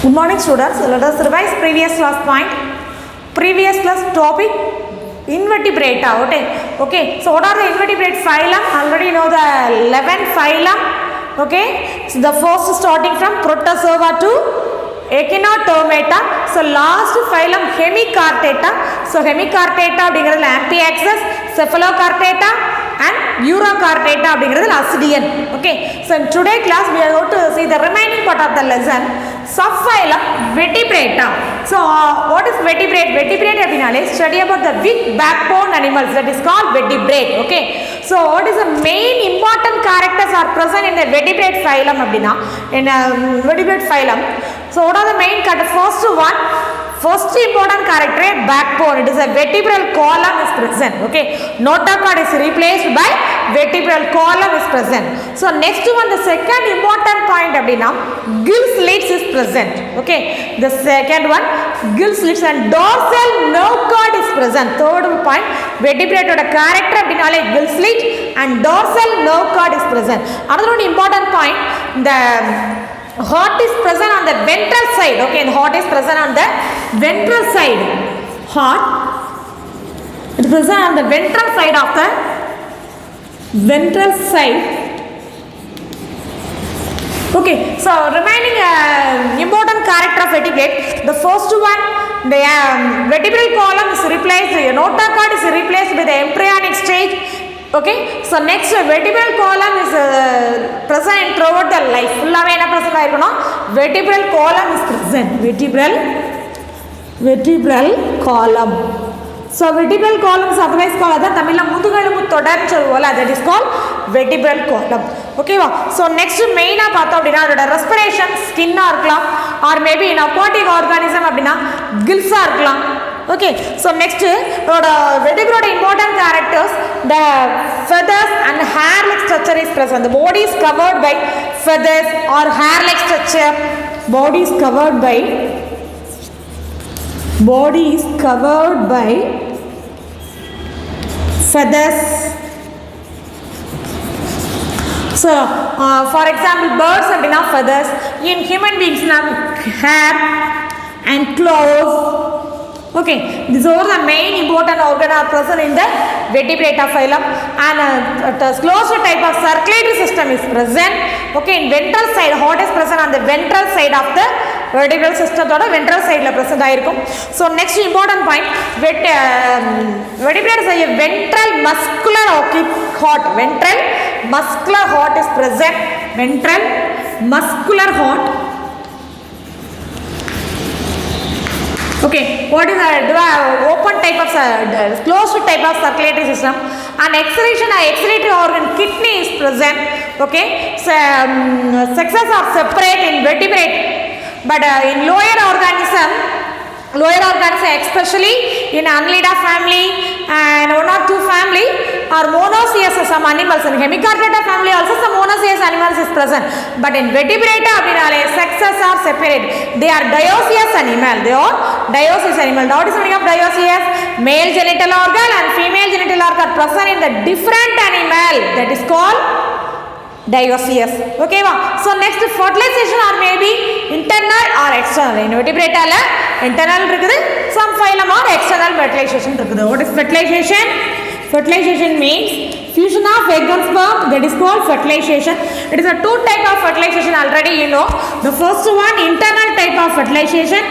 Good morning students. Let us revise previous class point. Previous class topic invertebrata. Okay. So what are the invertebrate phylum? Already know the 11 phylum. Okay. So the first starting from Protozoa to Echinodermata. So last phylum Hemichordata. So Hemichordata அப்படிங்கிறது Ampiaxis, Cephalochordata and Urochordata அப்படிங்கிறது Ascidian. Okay. So in today class we are going to see the remaining part of the lesson. Subphylum Vertebrata. So what is vertebrate? Vertebrate அப்படினாலே study about the big backbone animals, that is called vertebrate. Okay. So what is the main important characters are present in the vertebrate phylum அப்படினா in vertebrate phylum. So what are the main characters? First important character backbone. It is a vertebral column is present. Okay. Notochord is replaced by vertebral column is present. So next one, the second important point அப்படினா gill slits is present. Okay. The second one, gill slits and dorsal nerve cord is present. Third point, vertebrate oda character அப்படினாலே gill slit and dorsal nerve cord is present. Another one important point, the heart is present on the ventral side. Okay, the heart is present on the ventral side. Heart is present on the ventral side of the ventral side. Okay, so remaining important character of vertebrate. The first one, the vertebral column is replaced. The notochord is replaced by the embryonic stage. Okay, so next vertebral column is present throughout the life. Fullave enna present aayirukona, vertebral column is present. Vertebral column. So vertebral column is otherwise called as Tamil mudugalumbu thodar solluvola, that is called vertebral column. Okay va. So next main ah paatha appadina adoda respiration skin ah irkalam, or maybe in aquatic organism appadina gills ah irkalam. Okay, so next vertebrate important characters, the feathers and hair-like structure is present. The body is covered by feathers or hair-like structure. Body is covered by feathers. So for example, birds have enough feathers. In human beings have hair and claws. Okay, these are the main important organ are present in the vertebrata phylum, and the closed type of circulatory system is present. Okay, in ventral side, heart is present on the ventral side of the vertebral system, or ventral side la present aayirukkum. So next important point, vertebrate is a ventral muscular heart. Ventral muscular heart is present. Ventral muscular heart. Okay, what is open type of closed type of circulatory system? And excretory organ kidney is present. Okay, so sexes are separate in vertebrate, but in lower organism especially in Annelida family and one or two family are monoecious some animals. In Hemichordata family also some monoecious animals is present, but in vertebrata abinale sexes are separate. They are dioecious animal. What is the meaning of dioecious? Male genital organ and female genital organ present in the different animal, that is called dioecious. Okay va. So next, fertilization or maybe internal or external. In vertebrata la internal irukudhu, some phylum or external fertilization irukudhu. What is fertilization? Fertilization means fusion of egg and sperm, that is called fertilization. It is a two type of fertilization, already you know. The first one, internal type of fertilization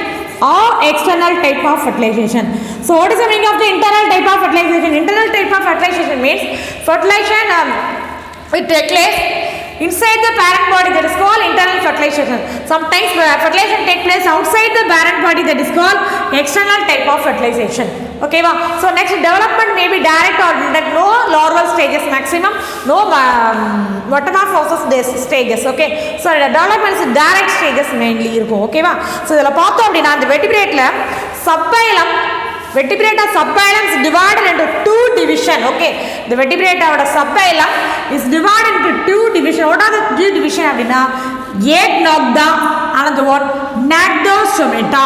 or external type of fertilization. So what is the meaning of the internal type of fertilization? Internal type of fertilization means fertilization it takes place inside the parent body, that is called internal fertilization. Sometimes fertilization takes place outside the parent body, that is called external type of fertilization. Okay va. So next, development may be direct or indirect. No larval stages maximum, no metamorphosis stages. Okay, so development is direct stages mainly irukum. Okay va. So idella paatho appadina and vertebrate la subphylum, vertebrata subphylum is divided into two division. Okay, the vertebrata subphylum is divided into two division. What are the two division appadina? Agnatha, another one Gnatostomata.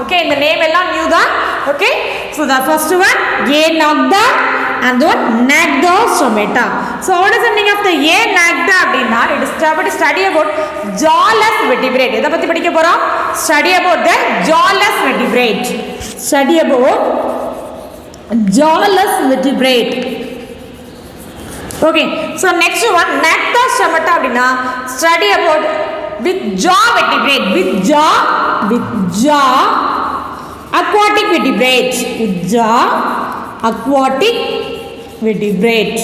Okay, in the name ellam new da. Okay, so the first one Agnatha and the one Nagda-stomata. So what is the meaning of the A Nagda அப்படினா? It is to study about jawless vertebrate. எதை பத்தி படிக்க போறோம்? Study about the jawless vertebrate. Study about jawless vertebrate. Okay, so next one Nagda-stomata அப்படினா study about with jaw vertebrate, with jaw aquatic vertebrate, with jaw aquatic vertebrate.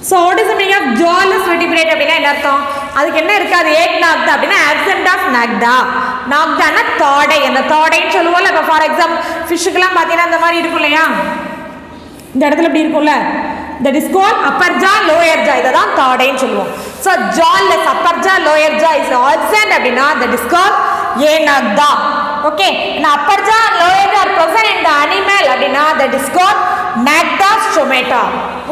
So what is the meaning of jawless vertebrate அப்படினா என்ன அர்த்தம்? அதுக்கு என்ன இருக்காது? ஏக் நாக்தா அப்படினா absent of nagda. நாக்தானா தோடை, அந்த தோடைன்னு சொல்லுவோம்ல. இப்போ ஃபார் எக்ஸாம்பிள் ஃபிஷ்ஷுக்கெல்லாம் பார்த்தீங்கன்னா இந்த மாதிரி இருக்கும் இல்லையா, இந்த இடத்துல இப்படி இருக்கும்ல, that is called upper jaw lower jaw. இதான் தோடைன்னு சொல்லுவோம். So jawless upper jaw lower jaw is absent அப்படினா that is called ஏநாக்தா. Okay, and upper jaw and lower jaw are present in the animal அப்படினா that is called Nagda-stomata.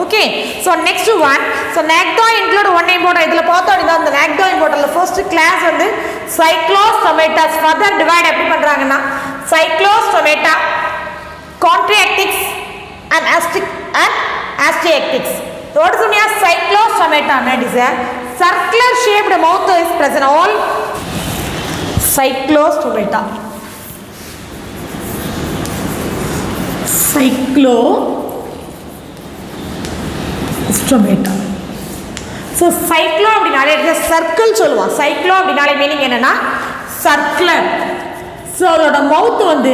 Okay, so next one, so Nagda include one important. இதுல பார்த்தோம் அப்படினா அந்த Nagda importantல first class வந்து Cyclostomata. further divide எப்படி பண்றாங்கன்னா Cyclostomata, Chondriactics and Asteactics. So what is the meaning of Cyclostomata? It is a circular shaped mouth is present all Cyclostomata. Cyclostomata. So cyclo அப்படினாலே இது circle சொல்லுவோம். cyclo அப்படினாலே meaning என்னன்னா circular. So அதோட மவுத் வந்து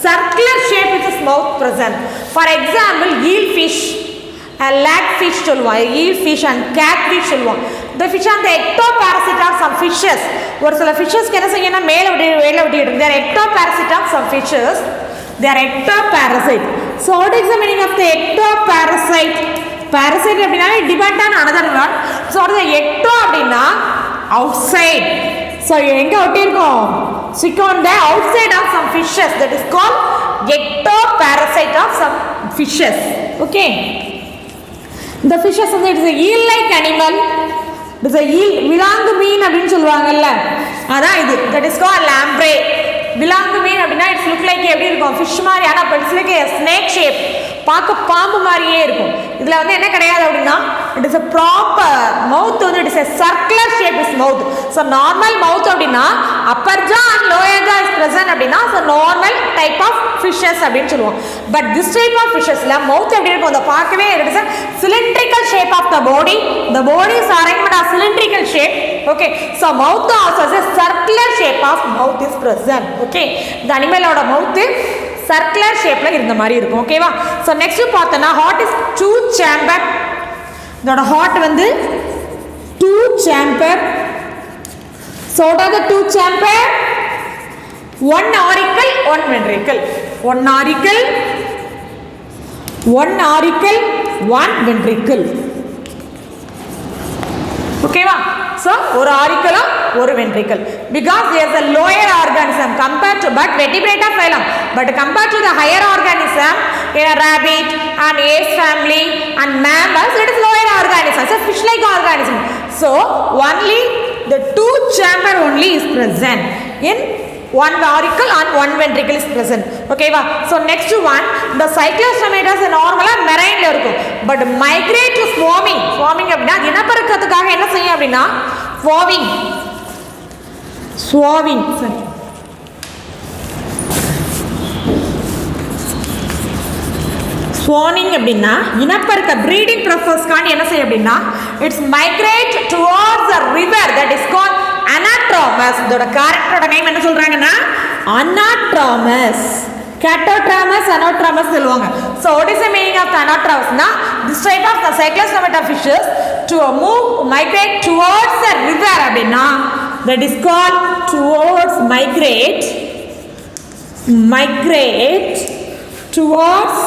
circular shape with its mouth present. For example, eelfish, lagfish சொல்லுவோம், eelfish and catfish சொல்லுவோம். The fish are the ectoparasite of some fishes. ஒரு சில ஃபிஷஸ்க்கு என்ன செய்யணும்னா மேலே விட்டு எடுக்கும். They are ectoparasite of some fishes. They are ectoparasite. So what is the meaning of the ectoparasite? Parasite அப்படினாலே depend on another word. So what is the ecto அப்படினா outside. So எங்க ஒட்டி இருக்கும்? Stick on the outside of some fishes. That is called ectoparasite of some fishes. Okay. The fishes வந்து it is a eel like animal. It is a eel. விலாங்கு மீன் அப்படின்னு சொல்லுவாங்கல்ல, அதான் இது. That is called lamprey. விலாங்கு மீன் அப்படின்னா it's look like எப்படி இருக்கும்? Fish மாதிரி, ஆனால் but it's like snake shape, பார்க்க பாம்பு மாதிரியே இருக்கும். இதில் வந்து என்ன கிடையாது அப்படின்னா it is a proper mouth வந்து it is a circular shape is mouth. So normal mouth அப்படின்னா upper jaw and lower jaw is present அப்படின்னா so normal type of fishes அப்படின்னு சொல்லுவோம். பட் திஸ் டைப் ஆஃப் ஃபிஷஸில் mouth எப்படி இருக்கும்? அதை பார்க்கவே it is a cylindrical shape of the body. The body is arranged as cylindrical shape. Okay, so mouth also has a circular shape of mouth is present. Okay, the animal oda mouth circular shape la irundha mari irukum. Okay va. So next பார்த்தனா heart is two chamber. இதோட heart வந்து two chamber. So what are the two chamber? One auricle, one ventricle. One auricle, one ventricle. Okay va. So ஒரு auricle ஒரு ventricle, because there is a lower organism compared to but vertebrata phylum, but compared to the higher organism in a rabbit and ape family and mammals, it is lower organism, so fish like organism. So only the two chamber only is present in one auricle and one ventricle is present. Okay va. So next one, the Cyclostomata is normally marine la irukum, but migrate to swarming. Swarming அப்படினா இனப்பெருக்கத்துக்காக என்ன செய்யும் அப்படினா swarming sorry swarming அப்படினா இனப்பெருக்க breeding process காண்டி என்ன செய்யும் அப்படினா it's migrate towards a river that is called anadromous. இதோட கேரக்டரோட நேம் என்ன சொல்றாங்கன்னா anadromous. Catadromous, anadromous சொல்லுவாங்க. So what is the meaning of the anadromous? Na this type of the Cyclostomata fishes to migrate towards the river அப்படினா that is called towards migrate towards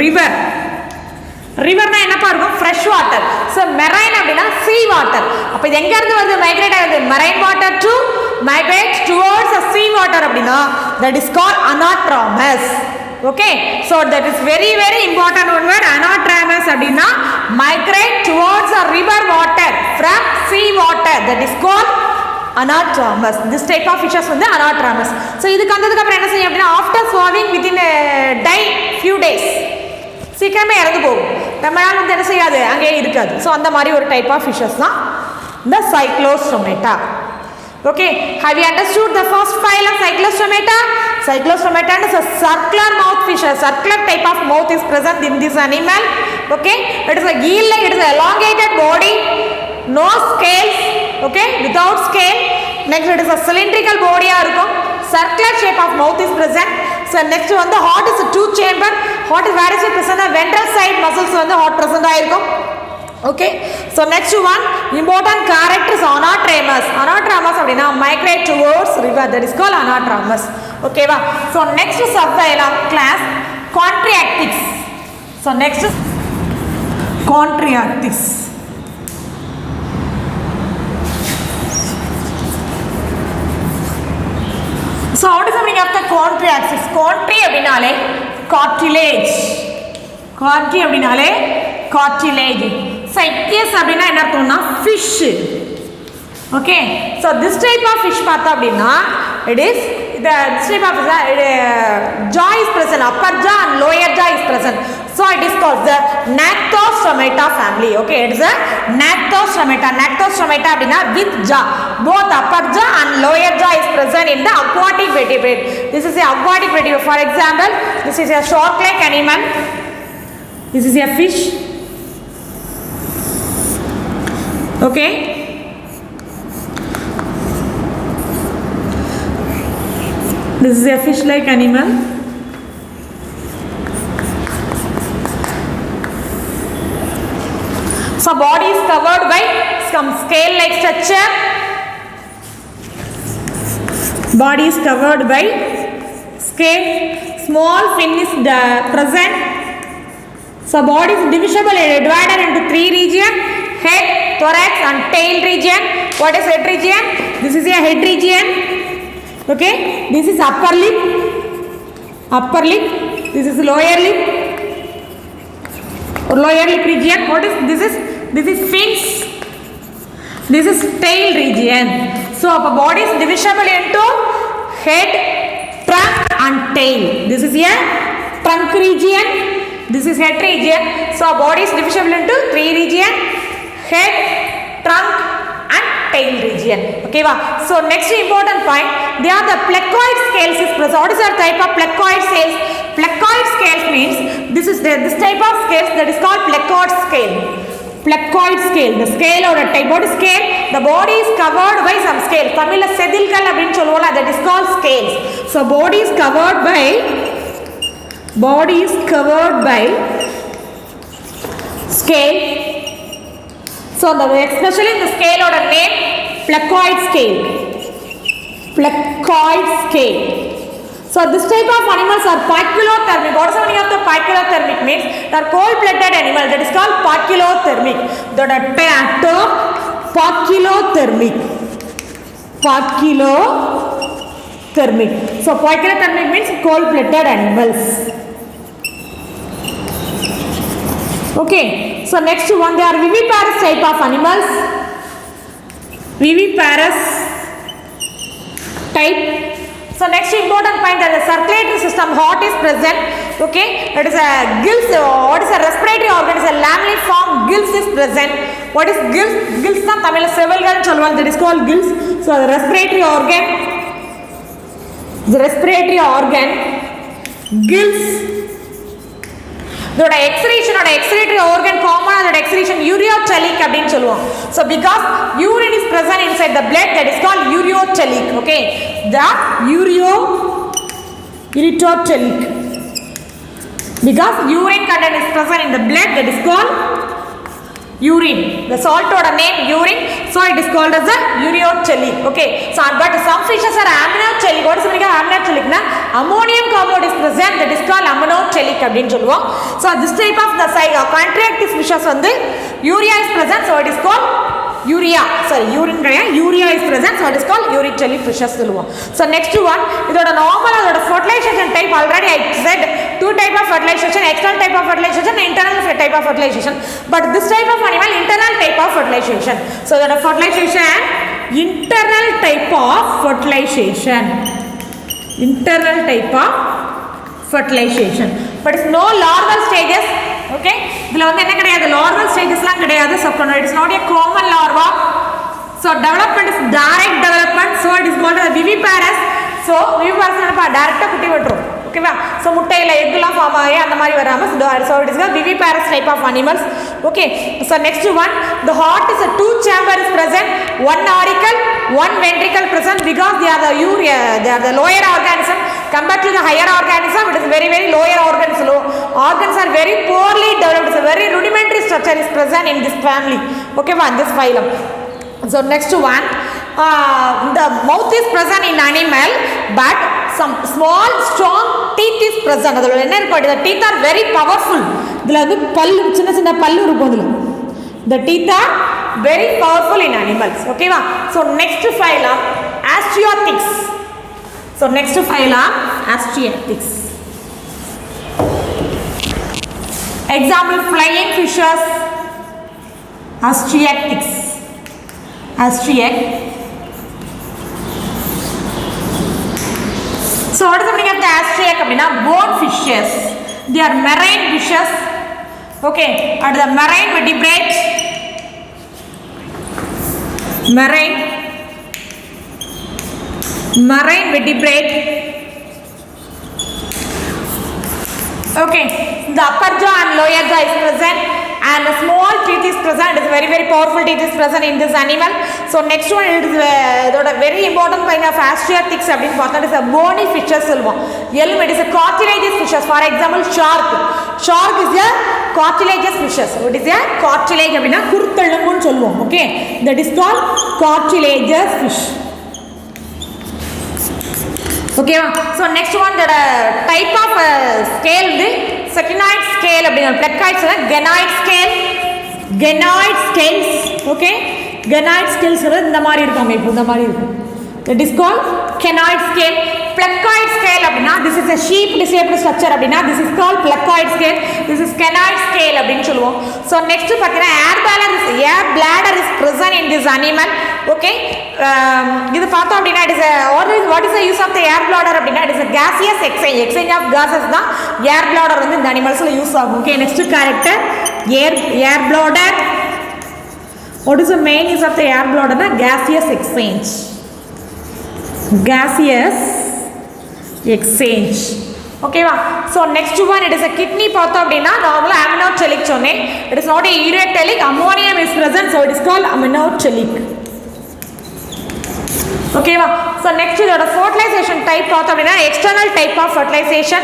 river. ரிவர்னா என்னப்பா இருக்கும்? Fresh water. So marine அப்படின்னா sea water. அப்போ இது எங்கேருந்து வருது? Migrate ஆகுது marine water to migrate towards a sea water அப்படின்னா that is called anadromous. Okay, so that is very very important one word. Anadromous அப்படின்னா migrate towards a river water from sea water, that is called anadromous. This type of fishes வந்து anadromous. So இதுக்கு வந்ததுக்கு அப்புறம் என்ன செய்யும் அப்படின்னா after swallowing within a die few days சீக்கிரமே இறந்து போகும். நம்மளால வந்து என்ன செய்யாது அங்கேயே இருக்காது. ஸோ அந்த மாதிரி ஒரு டைப் ஆஃப் ஃபிஷஸ் தான் இந்த Cyclostomata. Okay, have you understood the first phylum Cyclostomata? Cyclostomata is a circular mouth fish. A circular type of mouth is present in this animal. Okay, it is a eel-like, it is an elongated body, no scales. Okay, without scale. Next, it is a cylindrical body. Circular shape of mouth is present. So next one, the heart is a tooth chamber. Heart is where is it present? The ventral side muscles on the heart present. Okay, so next one important character is anadromous. Anadromous அப்படினா migrate towards river, that is called anadromous. Okay va. So next subphylum class Chondriactis. So next is Chondriactis. So what is the meaning of the Chondriactis? Chondri அப்படினாலே cartilage. Chondri அப்படினாலே cartilage. So ichthyus அப்படினா என்ன அர்த்தம்னா fish. Okay, so this type of fish பார்த்தா அப்படினா it is this type of jaw is present, upper jaw and lower jaw is present. So it is called the Gnatostomata family. Okay, it is a Gnatostomata. Gnatostomata அப்படினா with jaw, both upper jaw and lower jaw is present in the aquatic vertebrate. This is a aquatic vertebrate. For example, this is a shark-like animal. This is a fish. Okay, this is a fish-like animal. So body is covered by some scale-like structure. Body is covered by scale. Small fin is present. So body is divisible and divided into three regions: head, thorax and tail region. What is head region? This is a head region. Okay, this is upper lip. This is lower lip or lower lip region. What is this? This is fins. This is tail region. So our body is divisible into head, trunk and tail. This is a trunk region. This is head region. So our body is divisible into three regions: head, trunk and tail region. Okay va. So next important point, they are the plecoid scales is present. What is our type of plecoid scales? Plecoid scales means this type of scales that is called plecoid scale. Plecoid scale, the scale or a type. What is scale? The body is covered by some scale. Tamil sedilkal அப்படினு சொல்லுவோம்ல, that is called scales. So body is covered by scale. So especially the scale or a name plecoid scale. Plecoid scale. So this type of animals are poikilothermic. What is the meaning of the poikilothermic? Means they are cold-blooded animals. That is called poikilothermic. The term poikilothermic. Poikilothermic. So poikilothermic means cold-blooded animals. Okay. So next one, they are viviparous type of animals. Viviparous type. So next important point, that the circulatory system, heart is present. Okay, it is a gills. What is a respiratory organ? Is a laminiform gills is present. What is gills? Gills na Tamil sevalgal solluvaanga, that is called gills. So the respiratory organ, gills. The excretory organ common and excretion ureotelic அப்படினு சொல்லுவோம். So because urine is present inside the blood, that is called ureotelic. Okay, the ureotelic. Because urine content is present in the blood, that is called urine. The salt or name urine, so it is called as a ureotelic. Okay, so but some fishes are ammonotelic. What is the meaning of ammonotelic? Na ammonium compound is present, that is called ammonotelic அப்படினு சொல்லுவோம். So this type of the Chondriactis fishes வந்து urea is present, so it is called urea is present, so it is called ureotelic fishes சொல்லுவோம். So next one, இதோட normal அதோட fertilization type already I said two type of fertilization, external type of fertilization, internal type of fertilization. But this type of animal internal type of fertilization. So the fertilization internal type of fertilization. Internal type of fertilization. But it's no larval stages. Okay, இதுல வந்து என்ன கிடையாது, larval stagesலாம் கிடையாது. So it is not a common larva. So development is direct development. So it is called as viviparous. So viviparous என்னப்பா டைரக்ட்டா குட்டி விட்டுரும். ஓகேவா? ஸோ முட்டையில் எக்குலாம் ஃபார்ம் ஆகி அந்த மாதிரி வராமல் so it is the viviparous type of animals. Okay, so next one, the heart is a two chamber is present, one auricle, one ventricle present because they are the lower organism compared to the higher organism. It is very lower organs. Organs are very poorly developed. It's a very rudimentary structure is present in this family. Okay, in this phylum. So next one, the mouth is present in animal, but some small strong teeth is present. adula enna irukku, the teeth are very powerful. idla vandu pallu chinna pallu irukum adula. The teeth are very powerful in animals. Okay va? So next phylum Astreothics. So next phylum Astreothics. Example, flying fishes, Astreothics. So what is the meaning of the Astreac? Bone fishes. They are marine fishes. Okay, and the marine vertebrates. Marine vertebrate. Okay, the upper jaw and lower jaw is present, and a small teeth is present. It is very powerful teeth is present in this animal. So next one, it is a very important kind of Astreothics. It is a bony fishes. It is a cartilaginous fishes. For example, shark. Shark is a cartilaginous fishes. What is a cartilage? Okay, that is called cartilaginous fish. Okay, so next one, the type of scale, the Satinoid scale, placoid scale, ganoid scales. Okay, ganoid scales இந்த மாதிரி இருக்கும் அமைப்பு, இந்த மாதிரி இருக்கும். That is called canoid scale. Placoid scale அப்படினா, this is a sheep shaped structure அப்படினா, this is called placoid scale. This is canoid scale அப்படினு சொல்லுவோம். So next பார்த்தீங்கன்னா air bladder is present in this animal. Okay, இது பார்த்தோம் அப்படினா, it is a what is the use of the air bladder அப்படினா, it is a gaseous exchange of gases தான் air bladder வந்து இந்த animalsல யூஸ் ஆகும். Okay, next character, air bladder. What is the main use of the air bladder? Gaseous exchange. Gaseous exchange. Okay va? So next one, it is a kidney பார்த்தோம் அப்படினா, normally amniotic சொன்னேன். It is not a ureteric. Ammonium is present, so it is called amniotic. Okay va? So next is the fertilization type பார்த்தோம் அப்படினா, external type of fertilization.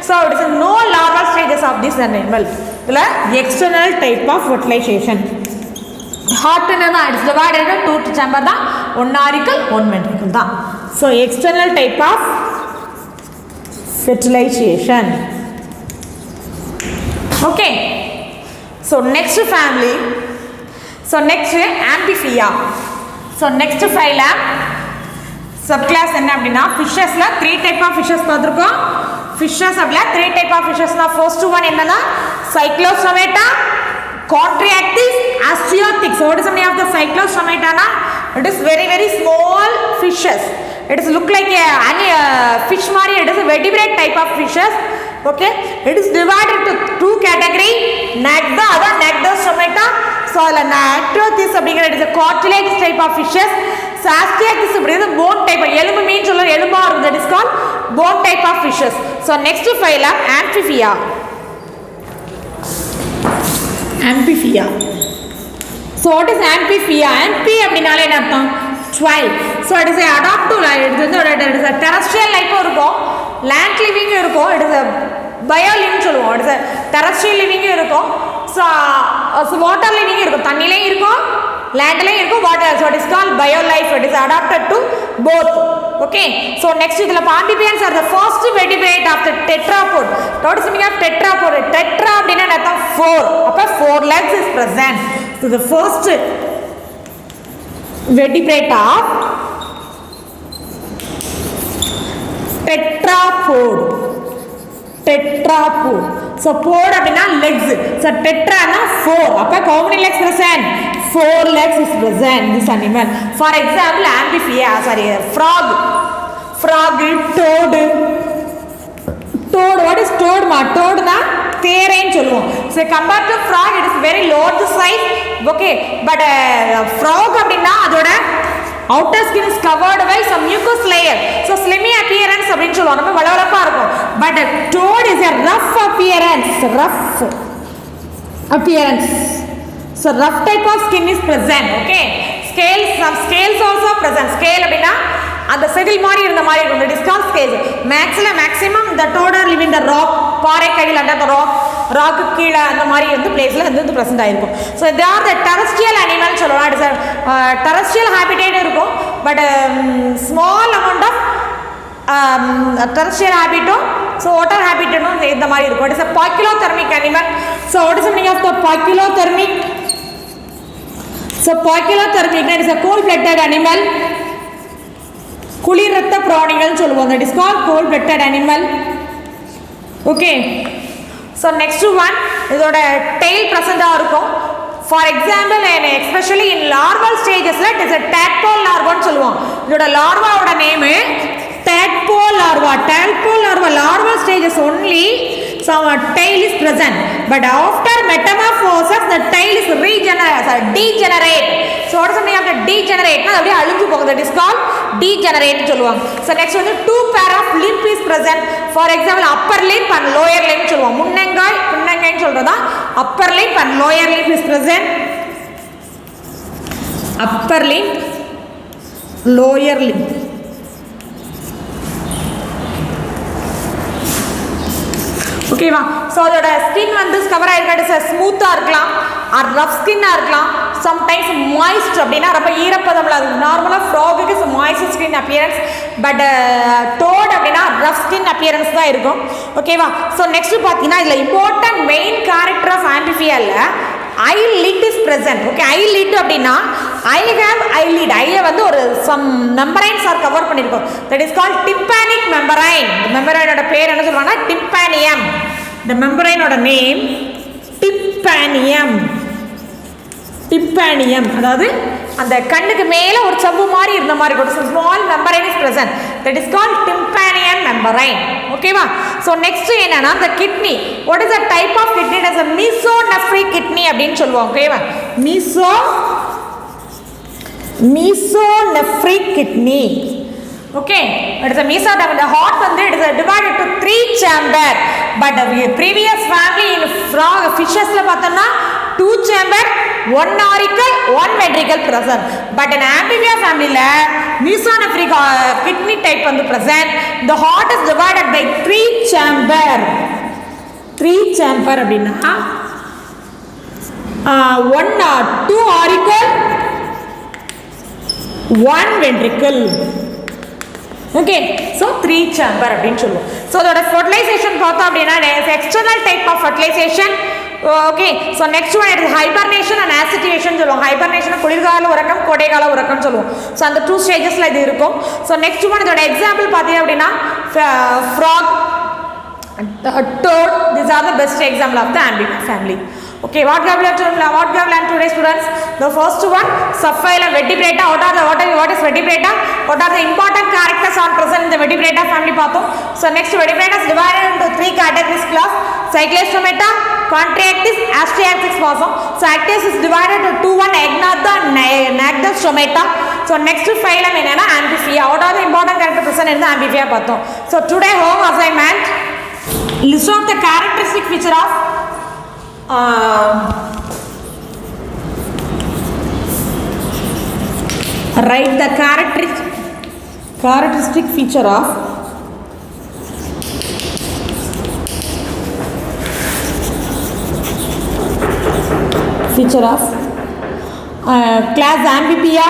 So it is no larval stages of this animal. இதுல external type of fertilization. Heart என்னன்னா, it is divided into two chamber தான், one auricle, one ventricle தான். So external type of fertilization. Okay, so next family, so next Amphibia. So next phylum subclass என்ன அப்படினா, fishesல three type of fishes பார்த்திருக்கோம். Fishes அப்படினா three type of fishesனா, first one என்னன்னா Cyclostomata, Chondriathis, Astreothics. What is the name of the Cyclostomata? It is very small fishes. It is look like a fish mari. It is a vertebrate type of fishes. Okay, it is divided into two category, Nagda, other Nagdostomata. So Nagdostomata அப்படிங்கற, it is a cartilage type of fishes. So Astreothics is a bone type. எலும்பு மீன் சொல்ல எலும்பா இருக்கும். That is called bone type of fishes. So next phylum Amphibia. Amphibia. So what is Amphibia? Amphi அப்படினாலே என்ன அர்த்தம்? 12. So it is a adaptive life. It is a terrestrial life இருக்கும், land living இருக்கும். It is a biolimb சொல்லுவோம். It is a terrestrial living இருக்கும். So water living இருக்கும், தண்ணிலயும் இருக்கும், landலயும் இருக்கும், water. So it is called biolife. It is adapted to both. Okay, so next idhula amphibians are the first vertebrate of the tetrapod. What is the meaning of tetrapod? Tetra அப்படினா என்ன? 4. அப்ப 4 legs is present. So the first vertebrate of tetrapod. So pod அப்படினா legs. So tetra na 4. அப்ப how many legs present? 4 legs is present in this animal. For example, amphibia, frog, toad. What is toad ma? Toad na தேரைன்னு சொல்லுவோம். So compared to frog, it is very large size. Okay, but frog அப்படினா அதோட outer skin is covered by some mucous layer. So slimy appearance அப்படினு சொல்லுவோம். ரொம்ப வளவளப்பா இருக்கும். But toad is a rough appearance. So rough type of skin is present. Okay. Some scales also present. Scale அப்படினா அந்த செதில் மாதிரி இருந்த மாதிரி இருக்கும். It is called scales. Maximum the toad live in the rock. பாறை கடியில் under the rock கீழ அந்த மாதிரி வந்து பிளேஸ்ல வந்து present ஆயிருக்கும். So they are the terrestrial animal சொல்லுவோம். It is a terrestrial habitat இருக்கும். But small amount of terrestrial habitat. So water habitat இந்த மாதிரி இருக்கும். It is a poikilothermic animal. So what is the meaning of the poikilothermic? So poikilothermic is a cold-blooded animal. குளிர் இரத்த பிராணிகள் சொல்லுவோம். That is called cold-blooded animal. Okay. So next one, இதோட tail present இருக்கும். For example, especially in larval stages, it is a tadpole larva ன்னு சொல்லுவோம். இதோட larva ஓட name tadpole larva. Larval stages only some tail is present, but after metamorphosis the tail is degenerate. So what is the meaning of the degenerate? Na அப்படியே அழிஞ்சு போகுது. That is called degenerate சொல்லுவாங்க. So next வந்து two pair of limb is present. For example, upper limb and lower limb சொல்லுவோம். முன்னங்காய்ன்னு சொல்றதா upper limb and lower limb is present. Upper limb, lower limb. ஓகேவா? So அதோட skin வந்து cover ஆகிருக்காது. ஸ்மூத்தாக இருக்கலாம், R rough ஸ்கின்னாக இருக்கலாம், sometimes moist அப்படின்னா ரொம்ப ஈரப்பதம் அது நார்மலாக ஃப்ராகுக்கு மாய்ஸ்ட் ஸ்கின் அப்பியரன்ஸ், பட் டோட் அப்படின்னா ரஃப் ஸ்கின் அப்பியரன்ஸ் தான் இருக்கும். ஓகேவா? ஸோ நெக்ஸ்ட் பார்த்தீங்கன்னா இதில் இம்பார்ட்டன்ட் மெயின் கேரக்டர் ஆஃப் ஆம்பிஃபியாவில் eyelid is present. Okay, eyelid அப்படினா I have eyelid. ஐல வந்து ஒரு some membranes are cover பண்ணிருக்கோம். That is called tympanic membrane. The membrane ஓட பேர் என்ன சொல்வாங்க? Tympanium. The membrane ஓட name tympanium. அதாவது அந்த கண்ணுக்கு மேல ஒரு சவ்வு மாதிரி இருந்த மாதிரி இருக்கும். Small membrane is present. That is called tympanium membrane. ஓகேவா? So next என்னன்னா the kidney. What is the type of kidney? It is a mesonephric kidney அப்படினு சொல்லுவோம். ஓகேவா? mesonephric kidney. Okay, it is a mesonephric. The heart வந்து it is divided to 3 chamber. But the previous family in frog fishesல பார்த்தோம்னா 2 chamber, 1 auricle, 1 ventricle present. But in amphibia family la mesonephric kidney type வந்து present. The heart is divided by 3 chamber. 3 chamber அப்படினா 2 auricle, 1 ventricle. Okay, so 3 chamber அப்படினு சொல்லுவோம். So அதோட fertilization பார்த்தோம் அப்படினா external type of fertilization. Okay, so next one is hibernation and acidation சொல்லுவோம். hibernation குளிர்கால உறக்கம், கோடைகால உறக்கம் சொல்லுவோம். So அந்த 2 stagesல இது இருக்கும். So next one இதோட example பார்த்தீங்க அப்படினா frog, toad, these are the best example of the amphibian family. Okay, what we have learned today, students? The first one, subphylum vertebrata. What is vertebrata? What are the important characters are present in the vertebrata family பார்த்தோம். So next, vertebrata is divided into 3 categories class: cyclostomata, Contractis, Astriaxis பார்த்தோம். So Actis is divided into 1 Agnatha and Nagdostomata. So next phylum என்னன்னா Amphibia. What are the important characters present in the Amphibia பார்த்தோம். So today home assignment, list of the characteristic feature of write the characteristic feature of class Amphibia,